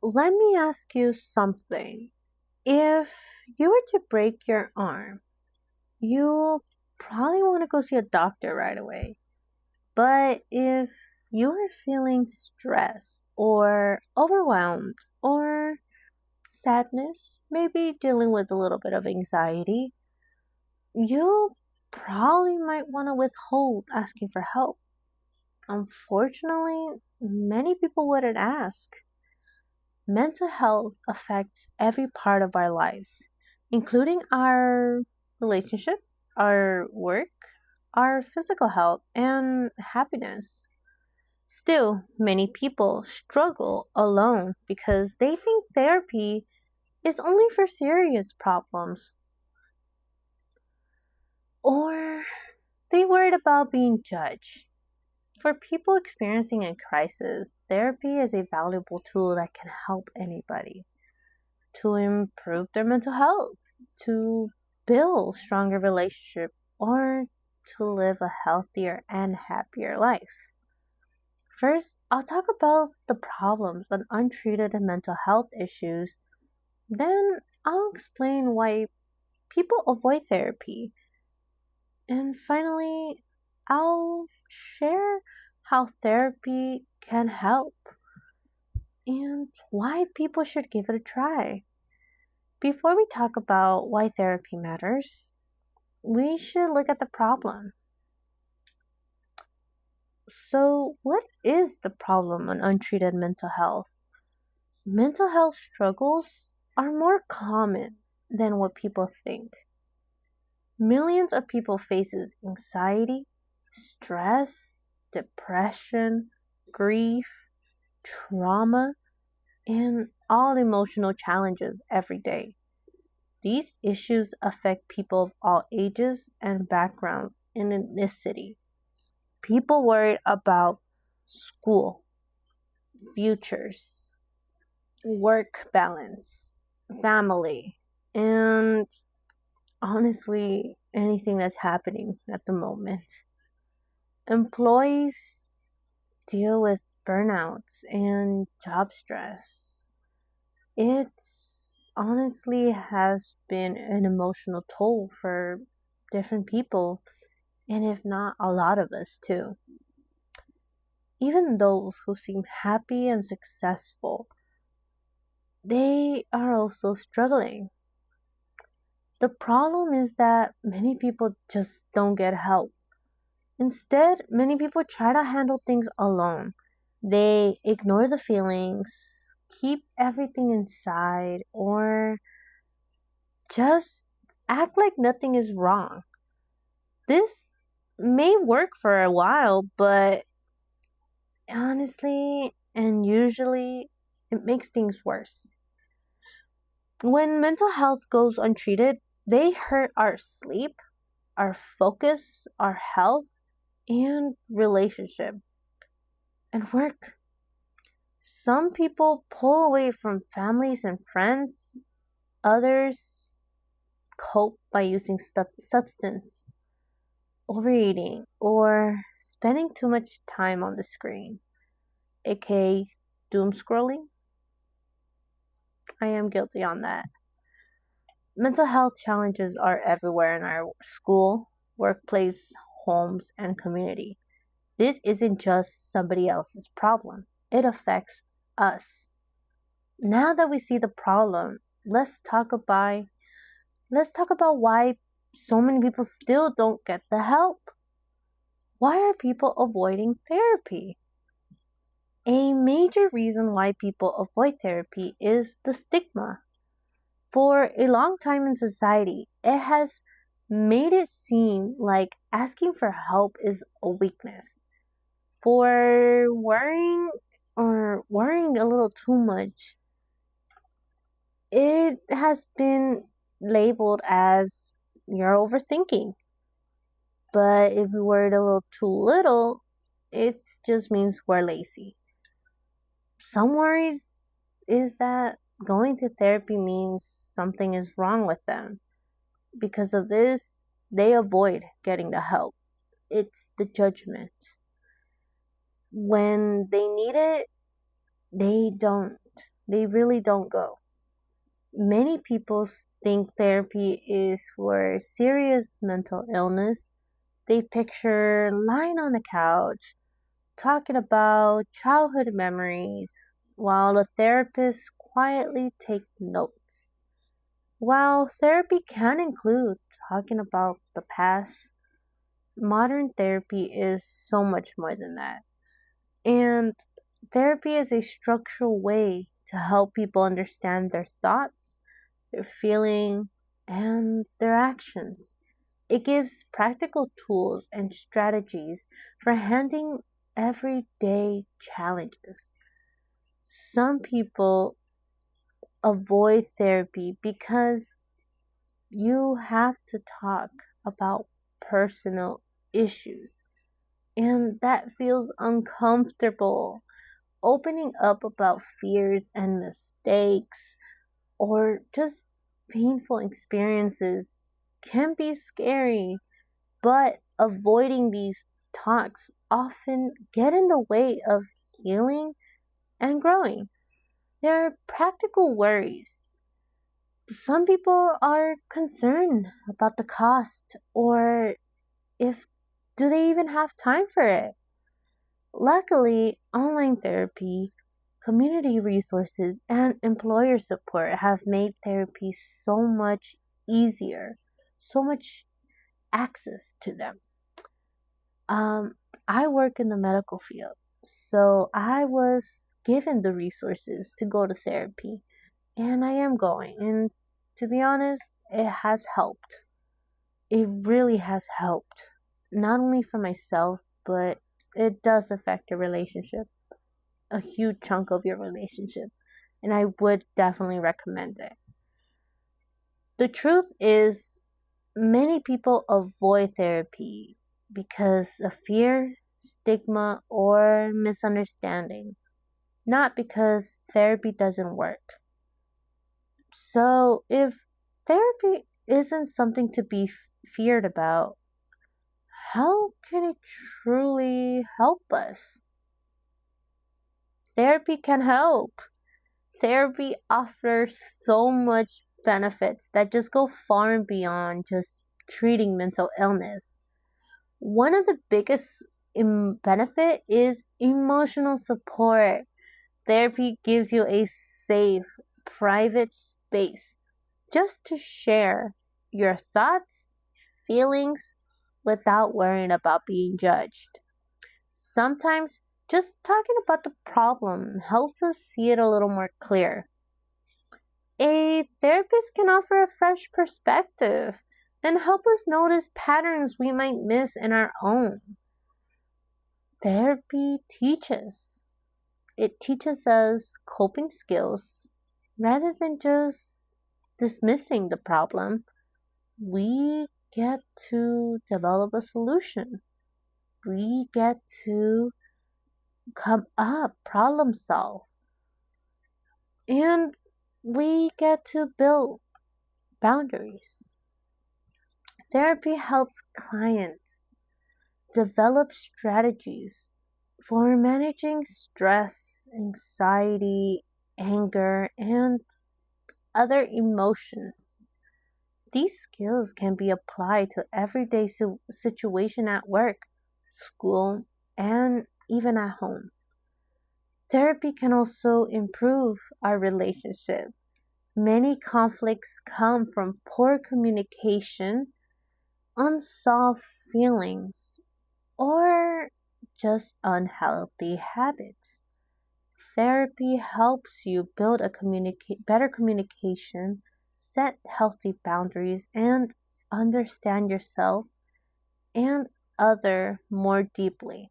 let me ask you something. If you were to break your arm, you probably want to go see a doctor right away. But if you are feeling stressed or overwhelmed or sadness, maybe dealing with a little bit of anxiety, you probably might want to withhold asking for help. Unfortunately, many people wouldn't ask. Mental health affects every part of our lives, including our relationship, our work, our physical health, and happiness. Still, many people struggle alone because they think therapy is only for serious problems, or they worried about being judged. For people experiencing a crisis, therapy is a valuable tool that can help anybody to improve their mental health, to build stronger relationship, or to live a healthier and happier life. First, I'll talk about the problems and untreated mental health issues. Then I'll explain why people avoid therapy. And finally, I'll share how therapy can help and why people should give it a try. Before we talk about why therapy matters, we should look at the problem. So, what is the problem on untreated mental health? Mental health struggles are more common than what people think. Millions of people faces anxiety, stress, depression, grief, trauma, and all emotional challenges every day. These issues affect people of all ages and backgrounds in this city. People worried about school, futures, work balance, family, and honestly, anything that's happening at the moment. Employees deal with burnouts and job stress. It's honestly has been an emotional toll for different people, and if not a lot of us too. Even those who seem happy and successful, they are also struggling. The problem is that many people just don't get help. Instead, many people try to handle things alone. They ignore the feelings, keep everything inside, or just act like nothing is wrong. This may work for a while, but honestly and usually it makes things worse. When mental health goes untreated, they hurt our sleep, our focus, our health, and relationship and work. Some people pull away from families and friends, others cope by using substance, overeating, or spending too much time on the screen, aka doom scrolling. I am guilty on that. Mental health challenges are everywhere in our school, workplace, homes, and community. This isn't just somebody else's problem, it affects us. Now that we see the problem, let's talk about why so many people still don't get the help. Why are people avoiding therapy? A major reason why people avoid therapy is the stigma. For a long time in society, it has made it seem like asking for help is a weakness. For worrying a little too much, it has been labeled as you're overthinking. But if we worried a little too little, it just means we're lazy. Some worries is that going to therapy means something is wrong with them. Because of this, they avoid getting the help. It's the judgment. When they need it, they don't. they really don't go. Many people think therapy is for serious mental illness. They picture lying on a couch, talking about childhood memories, while the therapist quietly takes notes. While therapy can include talking about the past, modern therapy is so much more than that. And therapy is a structural way to help people understand their thoughts, their feeling, and their actions. It gives practical tools and strategies for handling everyday challenges. Some people avoid therapy because you have to talk about personal issues, and that feels uncomfortable. Opening up about fears and mistakes or just painful experiences can be scary, but avoiding these talks often get in the way of healing and growing. There are practical worries. Some people are concerned about the cost or if do they even have time for it. Luckily, online therapy, community resources, and employer support have made therapy so much easier, so much access to them. Um, I work in the medical field, so I was given the resources to go to therapy, and I am going. And to be honest, it has helped. It really has helped, not only for myself, but it does affect your relationship, a huge chunk of your relationship, and I would definitely recommend it. The truth is, many people avoid therapy because of fear, stigma, or misunderstanding, not because therapy doesn't work. So, if therapy isn't something to be feared about, how can it truly help us? Therapy can help. Therapy offers so much benefits that just go far and beyond just treating mental illness. One of the biggest benefit is emotional support. Therapy gives you a safe, private space just to share your thoughts, feelings without worrying about being judged. Sometimes just talking about the problem helps us see it a little more clear. A therapist can offer a fresh perspective and help us notice patterns we might miss in our own. Therapy teaches. It teaches us coping skills rather than just dismissing the problem. We get to develop a solution. We get to come up, problem solve, and we get to build boundaries. Therapy helps clients develop strategies for managing stress, anxiety, anger, and other emotions. These skills can be applied to everyday situation at work, school, and even at home. Therapy can also improve our relationship. Many conflicts come from poor communication, unsolved feelings, or just unhealthy habits. Therapy helps you build a better communication, set healthy boundaries, and understand yourself and other more deeply.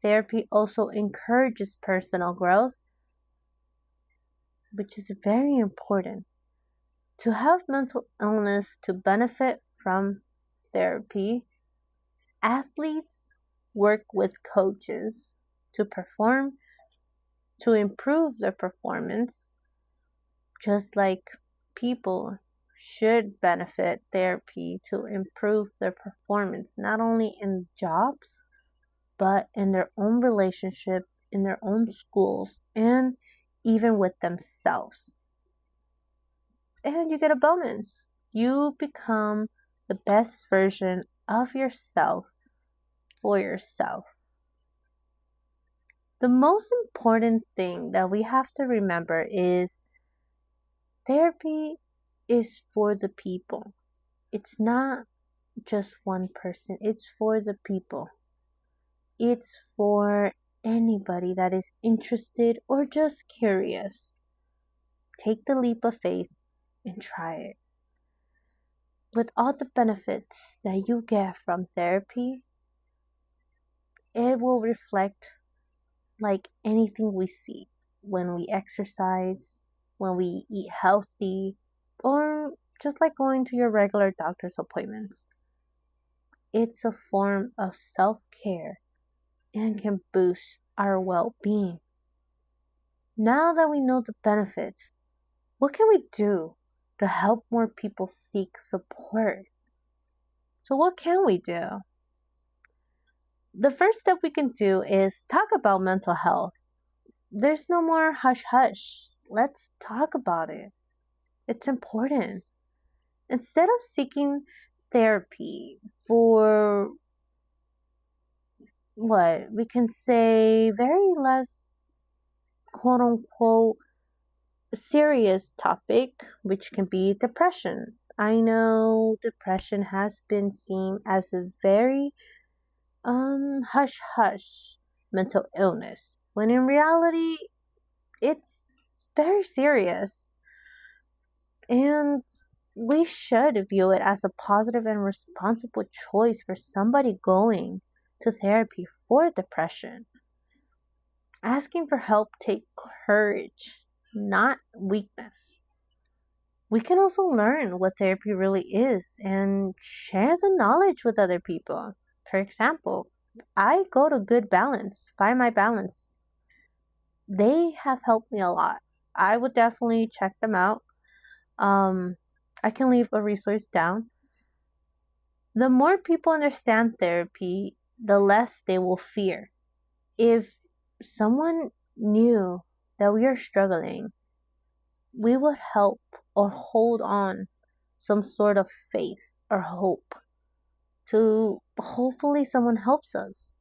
Therapy also encourages personal growth, which is very important. To have mental illness to benefit from therapy, athletes work with coaches to perform to improve their performance, just like people should benefit therapy to improve their performance, not only in jobs, but in their own relationship, in their own schools, and even with themselves. And you get a bonus. You become the best version of yourself for yourself. The most important thing that we have to remember is therapy is for the people. It's not just one person, it's for the people. It's for anybody that is interested or just curious. Take the leap of faith and try it. With all the benefits that you get from therapy, it will reflect like anything we see when we exercise, when we eat healthy, or just like going to your regular doctor's appointments. It's a form of self care and can boost our well being. Now that we know the benefits, what can we do to help more people seek support? So, what can we do? The first step we can do is talk about mental health. There's no more hush hush. Let's talk about it. It's important. Instead of seeking therapy for what we can say very less quote unquote serious topic, which can be depression. I know depression has been seen as a very hush hush mental illness, when in reality it's very serious. And we should view it as a positive and responsible choice for somebody going to therapy for depression. Asking for help takes courage, not weakness. We can also learn what therapy really is and share the knowledge with other people. For example, I go to Good Balance, Find My Balance. They have helped me a lot. I would definitely check them out. I can leave a resource down. The more people understand therapy, the less they will fear. If someone knew that we are struggling, we would help or hold on some sort of faith or hope to hopefully someone helps us.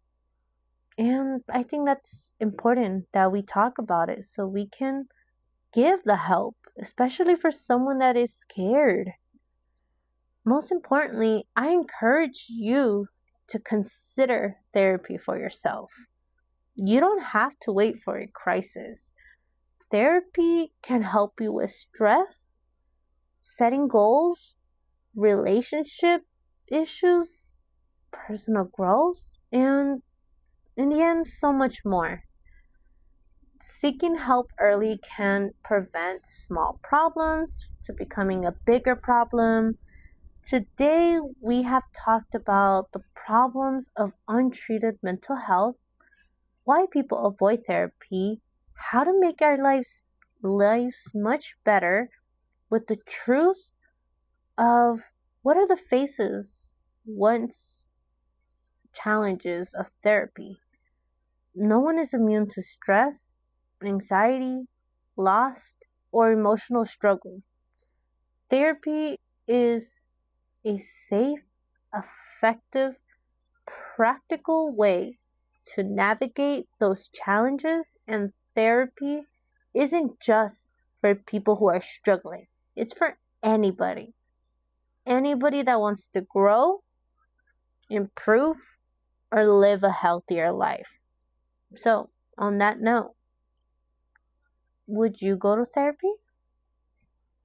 And I think that's important that we talk about it so we can give the help, especially for someone that is scared. Most importantly, I encourage you to consider therapy for yourself. You don't have to wait for a crisis. Therapy can help you with stress, setting goals, relationship issues, personal growth, and in the end, so much more. Seeking help early can prevent small problems to becoming a bigger problem. Today, we have talked about the problems of untreated mental health, why people avoid therapy, how to make our lives much better with the truth of what are the faces once challenges of therapy. No one is immune to stress, anxiety, loss, or emotional struggle. Therapy is a safe, effective, practical way to navigate those challenges, and therapy isn't just for people who are struggling. It's for anybody. Anybody that wants to grow, improve, or live a healthier life. So, on that note, would you go to therapy?